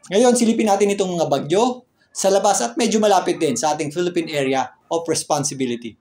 Ngayon, silipin natin itong mga bagyo sa labas at medyo malapit din sa ating Philippine Area of Responsibility.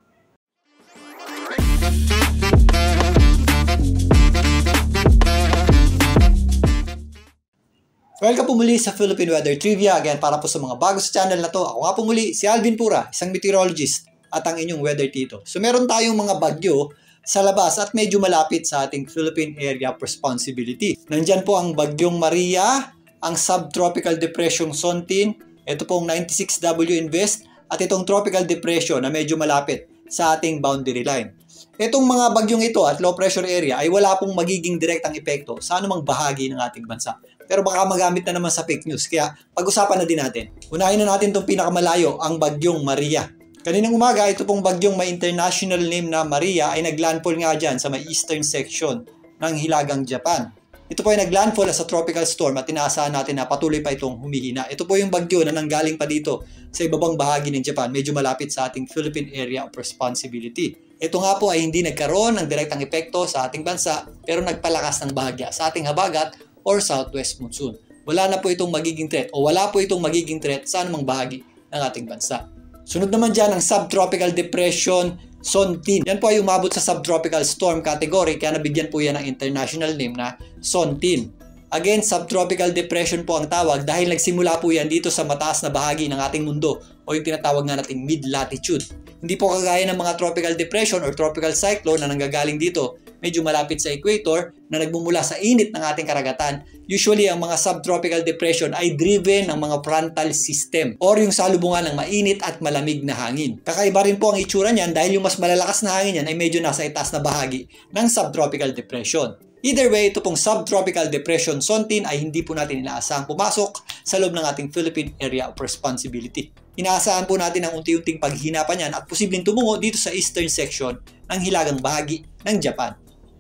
Welcome po muli sa Philippine Weather Trivia. Again, para po sa mga bago sa channel na to, ako nga po muli si Alvin Pura, isang meteorologist at ang inyong weather tito. So meron tayong mga bagyo sa labas at medyo malapit sa ating Philippine Area of Responsibility. Nandyan po ang bagyong Maria, ang subtropical depression Sontin, ito pong 96W Invest, at itong tropical depression na medyo malapit sa ating boundary line. Itong mga bagyong ito at low pressure area ay wala pong magiging direktang epekto sa anumang bahagi ng ating bansa. Pero baka magamit na naman sa fake news, kaya pag-usapan na din natin. Unahin na natin itong pinakamalayo, ang bagyong Maria. Kaninang umaga, ito pong bagyong may international name na Maria ay naglandfall nga dyan sa may eastern section ng Hilagang Japan. Ito po ay naglandfall as a tropical storm at inaasahan natin na patuloy pa itong humihina. Ito po yung bagyo na nanggaling pa dito sa ibabang bahagi ng Japan, medyo malapit sa ating Philippine Area of Responsibility. Ito nga po ay hindi nagkaroon ng direktang epekto sa ating bansa pero nagpalakas ng bahagya sa ating habagat or southwest monsoon. Wala na po itong magiging threat o wala po itong magiging threat sa anumang bahagi ng ating bansa. Sunod naman dyan ang subtropical depression Sontin. Yan po ay umabot sa subtropical storm category kaya nabigyan po yan ng international name na Sontin. Again, subtropical depression po ang tawag dahil nagsimula po yan dito sa mataas na bahagi ng ating mundo o yung tinatawag nga nating mid-latitude. Hindi po kagaya ng mga tropical depression or tropical cyclone na nanggagaling dito medyo malapit sa equator na nagmumula sa init ng ating karagatan. Usually, ang mga subtropical depression ay driven ng mga frontal system or yung salubungan ng mainit at malamig na hangin. Kakaiba rin po ang itsura niyan dahil yung mas malalakas na hangin yan ay medyo nasa itaas na bahagi ng subtropical depression. Either way, ito pong subtropical depression Sontin ay hindi po natin inaasahang pumasok sa loob ng ating Philippine Area of Responsibility. Inaasahan po natin ang unti-unting paghina pa niyan at posibleng tumungo dito sa eastern section ng hilagang bahagi ng Japan.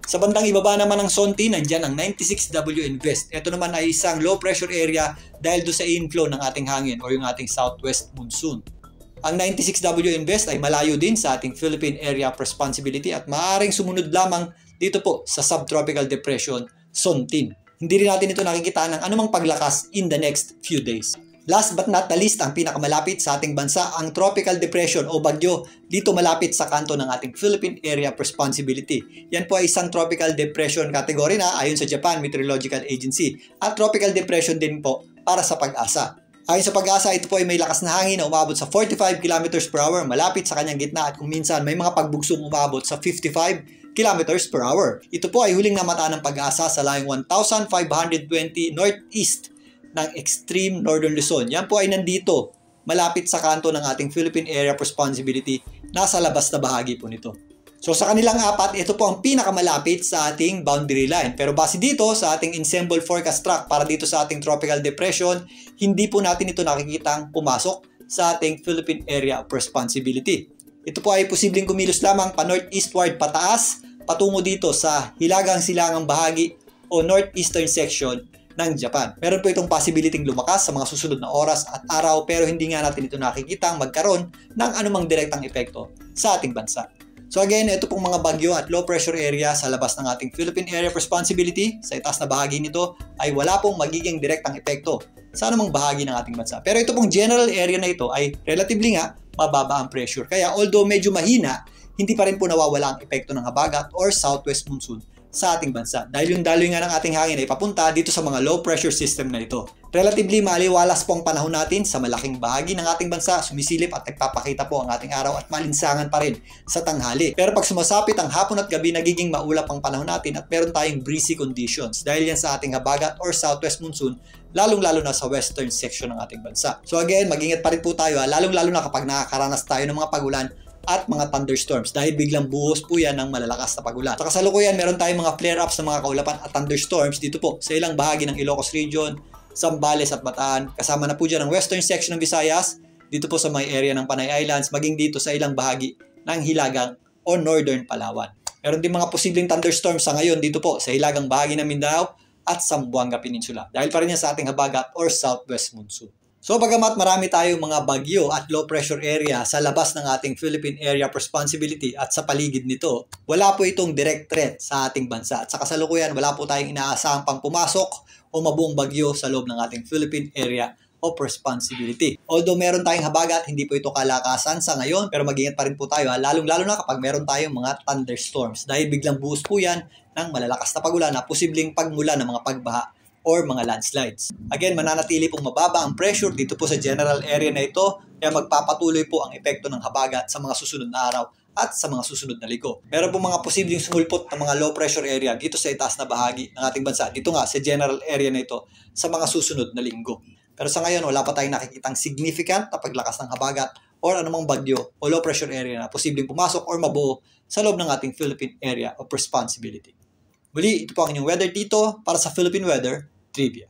Sa bandang ibaba naman ng Sontin, nandyan ang 96W Invest. Ito naman ay isang low pressure area dahil doon sa inflow ng ating hangin o yung ating southwest monsoon. Ang 96W Invest ay malayo din sa ating Philippine Area of Responsibility at maaaring sumunod lamang dito po sa subtropical depression Sontin. Hindi rin natin ito nakikita ng anumang paglakas in the next few days. Last but not the least, ang pinakamalapit sa ating bansa, ang tropical depression o bagyo dito malapit sa kanto ng ating Philippine Area of Responsibility. Yan po ay isang tropical depression category na ayon sa Japan Meteorological Agency at tropical depression din po para sa Pag-asa. Ayon sa Pag-asa, ito po ay may lakas na hangin na umabot sa 45 km per hour malapit sa kanyang gitna at kung minsan may mga pagbugsong umabot sa 55 km per hour. Ito po ay huling namata ng Pag-asa sa layong 1,520 northeast ng extreme northern Luzon. Yan po ay nandito, malapit sa kanto ng ating Philippine Area of Responsibility, nasa labas na bahagi po nito. So sa kanilang apat, ito po ang pinakamalapit sa ating boundary line. Pero base dito sa ating ensemble forecast track para dito sa ating tropical depression, hindi po natin ito nakikitang pumasok sa ating Philippine Area of Responsibility. Ito po ay posibleng kumilos lamang pa northeastward pataas, patungo dito sa hilagang silangang bahagi o northeastern section ng Japan. Meron po itong possibility lumakas sa mga susunod na oras at araw pero hindi nga natin ito nakikitang magkaroon ng anumang direktang epekto sa ating bansa. So again, ito pong mga bagyo at low pressure area sa labas ng ating Philippine Area of Responsibility, sa itaas na bahagi nito ay wala pong magiging direktang epekto sa anumang bahagi ng ating bansa. Pero ito pong general area na ito ay relatively nga mababa ang pressure. Kaya although medyo mahina, hindi pa rin po nawawala ang epekto ng habagat or southwest monsoon sa ating bansa. Dahil yung daloy nga ng ating hangin ay papunta dito sa mga low pressure system na ito. Relatively maliwalas po ang panahon natin sa malaking bahagi ng ating bansa, sumisilip at nagpapakita po ang ating araw at malinsangan pa rin sa tanghali. Pero pag sumasapit ang hapon at gabi, nagiging maulap ang panahon natin at meron tayong breezy conditions dahil yan sa ating habagat or southwest monsoon, lalong-lalo na sa western section ng ating bansa. So again, mag-ingat pa rin po tayo, lalong-lalo na kapag nakakaranas tayo ng mga pagulan at mga thunderstorms dahil biglang buhos po yan ng malalakas na pagulan. Sa kasalukuyan, meron tayong mga flare-ups ng mga kaulapan at thunderstorms dito po sa ilang bahagi ng Ilocos Region, Zambales at Bataan. Kasama na po dyan ang western section ng Visayas, dito po sa may area ng Panay Islands, maging dito sa ilang bahagi ng Hilagang o Northern Palawan. Meron din mga posibleng thunderstorms sa ngayon dito po sa hilagang bahagi ng Mindanao at Zamboanga Peninsula dahil pa rin yan sa ating habagat or southwest monsoon. So bagamat marami tayong mga bagyo at low pressure area sa labas ng ating Philippine Area of Responsibility at sa paligid nito, wala po itong direct threat sa ating bansa. At sa kasalukuyan, wala po tayong inaasahang pang pumasok o o mabuong bagyo sa loob ng ating Philippine Area of Responsibility. Although meron tayong habagat, hindi po ito kalakasan sa ngayon, pero mag-ingat pa rin po tayo, lalong-lalo na kapag meron tayong mga thunderstorms dahil biglang buhos po yan ng malalakas na pagulan na posibleng pagmula ng mga pagbaha or mga landslides. Again, mananatili pong mababa ang pressure dito po sa general area na ito, kaya magpapatuloy po ang epekto ng habagat sa mga susunod na araw at sa mga susunod na linggo. Meron po mga posibleng sumulpot ng mga low pressure area dito sa itaas na bahagi ng ating bansa. Dito nga sa general area na ito sa mga susunod na linggo. Pero sa ngayon, wala pa tayong nakikitang significant na paglakas ng habagat or anumang bagyo o low pressure area na posibleng pumasok or mabuo sa loob ng ating Philippine Area of Responsibility. Muli, ito po ang inyong Weather Tito para sa Philippine Weather Trivia.